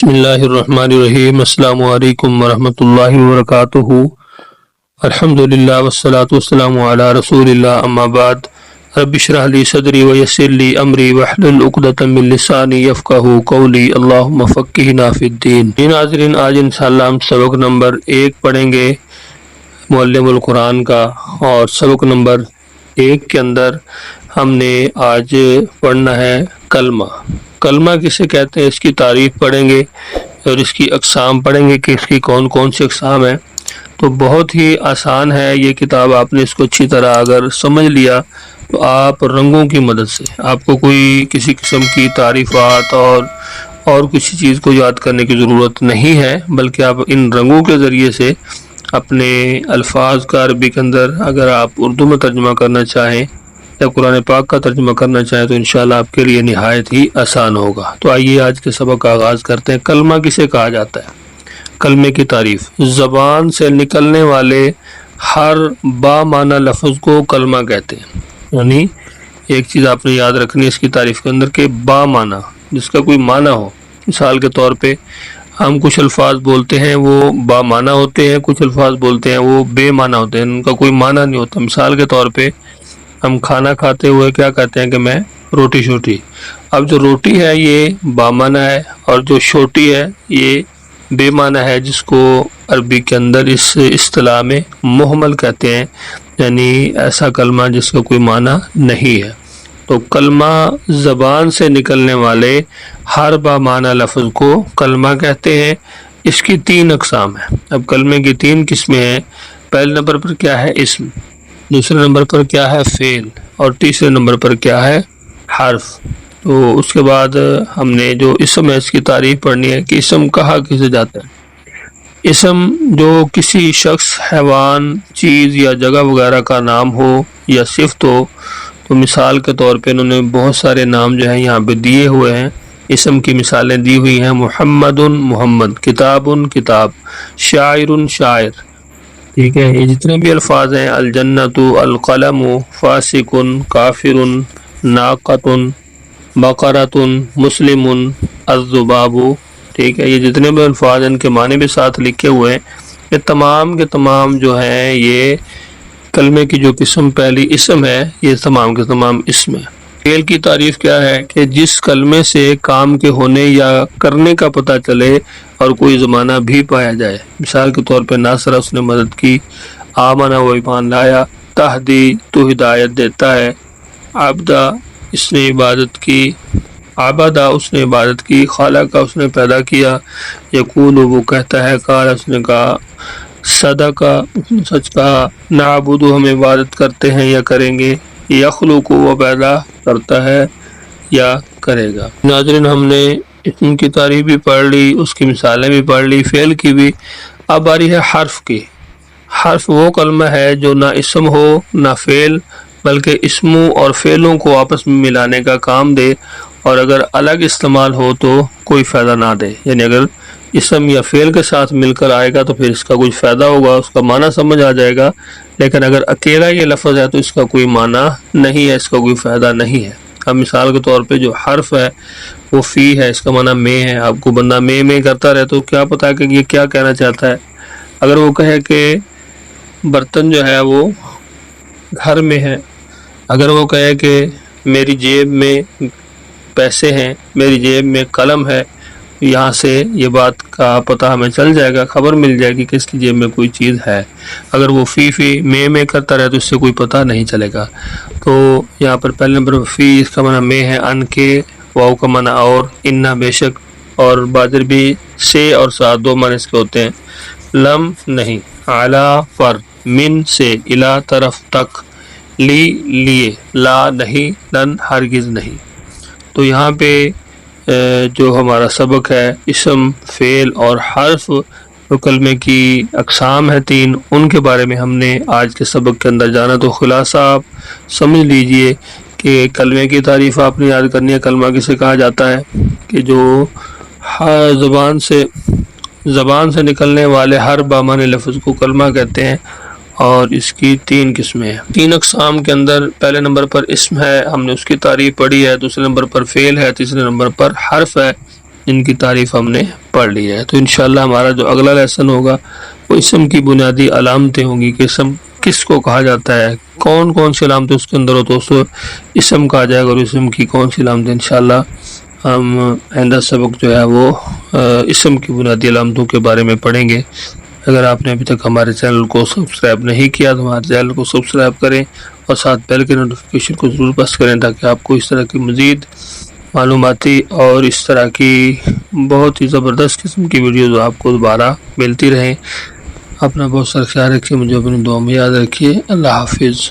بسم اللہ الرحمن الرحیم۔ السلام علیکم ورحمۃ اللہ وبرکاتہ۔ الحمدللہ والصلاة والسلام علی رسول اللہ، اما بعد، رب اشرح لی صدری ویسر لی امری واحلل عقدۃ من لسانی یفقہوا قولی، اللہم فقہنا فی الدین۔ ناظرین، آج انشاءاللہ ہم سبق نمبر 1 پڑھیں گے معلم القرآن کا، اور سبق نمبر 1 کے اندر ہم نے آج پڑھنا ہے کلمہ۔ کلمہ کسے کہتے ہیں، اس کی تعریف پڑھیں گے اور اس کی اقسام پڑھیں گے کہ اس کی کون کون سی اقسام ہیں۔ تو بہت ہی آسان ہے یہ کتاب، آپ نے اس کو اچھی طرح اگر سمجھ لیا تو آپ رنگوں کی مدد سے، آپ کو کوئی کسی قسم کی تعریفات اور کسی چیز کو یاد کرنے کی ضرورت نہیں ہے، بلکہ آپ ان رنگوں کے ذریعے سے اپنے الفاظ کا عربی کے اندر اگر آپ اردو میں ترجمہ کرنا چاہیں یا قرآن پاک کا ترجمہ کرنا چاہیں تو انشاءاللہ آپ کے لیے نہایت ہی آسان ہوگا۔ تو آئیے آج کے سبق کا آغاز کرتے ہیں۔ کلمہ کسے کہا جاتا ہے؟ کلمے کی تعریف: زبان سے نکلنے والے ہر با معنی لفظ کو کلمہ کہتے ہیں۔ یعنی ایک چیز آپ نے یاد رکھنی ہے اس کی تعریف کے اندر کہ با معنی، جس کا کوئی معنی ہو۔ مثال کے طور پہ ہم کچھ الفاظ بولتے ہیں وہ با معنی ہوتے ہیں، کچھ الفاظ بولتے ہیں وہ بے معنی ہوتے ہیں، ان کا کوئی معنی نہیں ہوتا۔ مثال کے طور پہ ہم کھانا کھاتے ہوئے کیا کہتے ہیں کہ میں روٹی شوٹی۔ اب جو روٹی ہے یہ با معنی ہے، اور جو شوٹی ہے یہ بے معنی ہے، جس کو عربی کے اندر اس اصطلاح میں مہمل کہتے ہیں، یعنی ایسا کلمہ جس کا کوئی معنی نہیں ہے۔ تو کلمہ زبان سے نکلنے والے ہر با معنی لفظ کو کلمہ کہتے ہیں۔ اس کی 3 اقسام ہیں۔ اب کلمے کی 3 قسمیں ہیں۔ پہلے نمبر پر کیا ہے؟ اسم، دوسرے نمبر پر کیا ہے؟ فعل، اور تیسرے نمبر پر کیا ہے؟ حرف۔ تو اس کے بعد ہم نے جو اسم ہے اس کی تعریف پڑھنی ہے کہ اسم کہا کسے جاتا ہے۔ اسم جو کسی شخص، حیوان، چیز یا جگہ وغیرہ کا نام ہو یا صفت ہو۔ تو مثال کے طور پہ انہوں نے بہت سارے نام جو ہیں یہاں پہ دیے ہوئے ہیں، اسم کی مثالیں دی ہوئی ہیں: محمد محمد، کتاب کتاب، شاعر شاعر۔ ٹھیک ہے، یہ جتنے بھی الفاظ ہیں: الجنت، القلم، فاسق، کافر، ناقۃ، بقرۃ، مسلم، الذباب۔ ٹھیک ہے، یہ جتنے بھی الفاظ ہیں ان کے معنی بھی ساتھ لکھے ہوئے ہیں۔ یہ تمام کے تمام جو ہیں یہ کلمے کی جو قسم پہلی اسم ہے، یہ تمام کے تمام اسم ہے۔ فعل کی تعریف کیا ہے کہ جس کلمے سے کام کے ہونے یا کرنے کا پتہ چلے اور کوئی زمانہ بھی پایا جائے۔ مثال کے طور پہ ناصرہ، اس نے مدد کی، آمنہ، وہ ایمان لایا، تہدی، تو ہدایت دیتا ہے، عبدہ، اس نے عبادت کی، عبدہ، اس نے عبادت کی، خالقہ، اس نے پیدا کیا، یقول، وہ کہتا ہے، قال، اس نے کہا، صدقہ، اس نے سچ کہا، نعبد، ہم عبادت کرتے ہیں یا کریں گے، یخلق، وہ پیدا کرتا ہے یا کرے گا۔ ناظرین، ہم نے اسم کی تعریف بھی پڑھ لی، اس کی مثالیں بھی پڑھ لی، فعل کی بھی۔ اب آ رہی ہے حرف کی۔ حرف وہ کلمہ ہے جو نہ اسم ہو نہ فعل، بلکہ اسموں اور فعلوں کو آپس میں ملانے کا کام دے، اور اگر الگ استعمال ہو تو کوئی فائدہ نہ دے۔ یعنی اگر اسم یا فعل کے ساتھ مل کر آئے گا تو پھر اس کا کچھ فائدہ ہوگا، اس کا معنی سمجھ آ جائے گا، لیکن اگر اکیلا یہ لفظ ہے تو اس کا کوئی معنی نہیں ہے، اس کا کوئی فائدہ نہیں ہے۔ اب مثال کے طور پہ جو حرف ہے وہ فی ہے، اس کا معنی میں ہے۔ آپ کو بندہ میں کرتا رہے تو کیا پتا کہ یہ کیا کہنا چاہتا ہے۔ اگر وہ کہے کہ برتن جو ہے وہ گھر میں ہے، اگر وہ کہے کہ میری جیب میں پیسے ہیں، میری جیب میں قلم ہے، یہاں سے یہ بات کا پتہ ہمیں چل جائے گا، خبر مل جائے گی کہ اس کی جیب میں کوئی چیز ہے۔ اگر وہ فی میں کرتا رہے تو اس سے کوئی پتہ نہیں چلے گا۔ تو یہاں پر پہلے نمبر فی، اس کا معنی میں ہے، ان کے، واو کا معنی اور، انا بے شک، اور بادر بھی سے اور ساتھ 2 معنی اس کے ہوتے ہیں۔ لم نہیں، علی پر، من سے، الی طرف، تک، لی لیے، لا نہیں، لن ہرگز نہیں۔ تو یہاں پہ جو ہمارا سبق ہے اسم، فعل اور حرف، جو کلمے کی اقسام ہے 3، ان کے بارے میں ہم نے آج کے سبق کے اندر جانا۔ تو خلاصہ آپ سمجھ لیجئے کہ کلمے کی تعریف آپ نے یاد کرنی ہے۔ کلمہ کسے کہا جاتا ہے کہ جو زبان سے نکلنے والے ہر با معنی لفظ کو کلمہ کہتے ہیں، اور اس کی 3 قسمیں ہیں۔ 3 اقسام کے اندر پہلے نمبر پر اسم ہے، ہم نے اس کی تعریف پڑھی ہے، دوسرے نمبر پر فعل ہے، تیسرے نمبر پر حرف ہے، جن کی تعریف ہم نے پڑھ لیا ہے۔ تو انشاءاللہ ہمارا جو اگلا لیسن ہوگا وہ اسم کی بنیادی علامتیں ہوں گی کہ اسم کس کو کہا جاتا ہے، کون کون سی علامتیں اس کے اندر ہو تو اس کو اسم کہا جائے گا، اور اسم کی کون سی علامتیں انشاءاللہ ہم آئندہ سبق جو ہے وہ اسم کی بنیادی علامتوں کے بارے میں پڑھیں گے۔ اگر آپ نے ابھی تک ہمارے چینل کو سبسکرائب نہیں کیا تو ہمارے چینل کو سبسکرائب کریں اور ساتھ بیل کے نوٹیفیکیشن کو ضرور پریس کریں تاکہ آپ کو اس طرح کی مزید معلوماتی اور اس طرح کی بہت ہی زبردست قسم کی ویڈیوز آپ کو دوبارہ ملتی رہیں۔ اپنا بہت سارا خیال رکھیے، مجھے اپنی دعا میں یاد رکھیے۔ اللہ حافظ۔